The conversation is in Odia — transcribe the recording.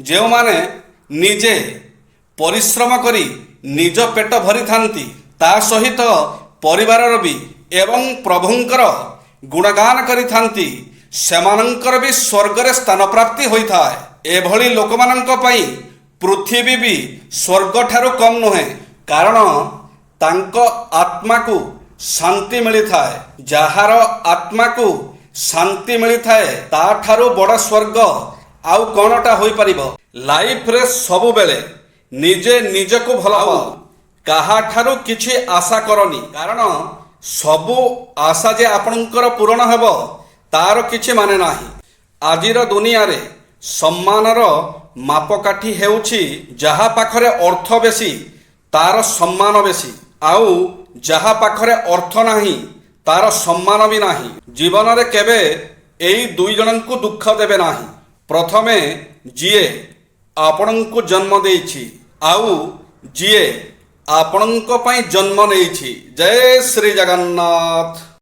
ଯେଉଁମାନେ ନିଜେ ପରିଶ୍ରମ କରି ନିଜ ପେଟ ଭରିଥାନ୍ତି ତା ସହିତ ପରିବାରର ବି ଏବଂ ପ୍ରଭୁଙ୍କର ଗୁଣଗାନ କରିଥାନ୍ତି ସେମାନଙ୍କର ବି ସ୍ୱର୍ଗରେ ସ୍ଥାନ ପ୍ରାପ୍ତି ହୋଇଥାଏ। ଏଭଳି ଲୋକମାନଙ୍କ ପାଇଁ ପୃଥିବୀ ବି ସ୍ୱର୍ଗଠାରୁ କମ୍ ନୁହେଁ, କାରଣ ତାଙ୍କ ଆତ୍ମାକୁ ଶାନ୍ତି ମିଳିଥାଏ। ଯାହାର ଆତ୍ମାକୁ ଶାନ୍ତି ମିଳିଥାଏ ତାଠାରୁ ବଡ଼ ସ୍ୱର୍ଗ ଆଉ କ'ଣଟା ହୋଇପାରିବ। ଲାଇଫରେ ସବୁବେଳେ ନିଜେ ନିଜକୁ ଭଲ ପାଅ, କାହାଠାରୁ କିଛି ଆଶା କରନି, କାରଣ ସବୁ ଆଶା ଯେ ଆପଣଙ୍କର ପୂରଣ ହେବ ତାର କିଛି ମାନେ ନାହିଁ। ଆଜିର ଦୁନିଆରେ ସମ୍ମାନର ମାପକାଠି ହେଉଛି ଯାହା ପାଖରେ ଅର୍ଥ ବେଶୀ ତାର ସମ୍ମାନ ବେଶୀ, ଆଉ ଯାହା ପାଖରେ ଅର୍ଥ ନାହିଁ ତାର ସମ୍ମାନ ବି ନାହିଁ। ଜୀବନରେ କେବେ ଏଇ ଦୁଇ ଜଣଙ୍କୁ ଦୁଃଖ ଦେବେ ନାହିଁ। ପ୍ରଥମେ ଯିଏ ଆପଣଙ୍କୁ ଜନ୍ମ ଦେଇଛି ଆଉ ଯିଏ ଆପଣଙ୍କ ପାଇଁ ଜନ୍ମ ନେଇଛି। ଜୟ ଶ୍ରୀ ଜଗନ୍ନାଥ।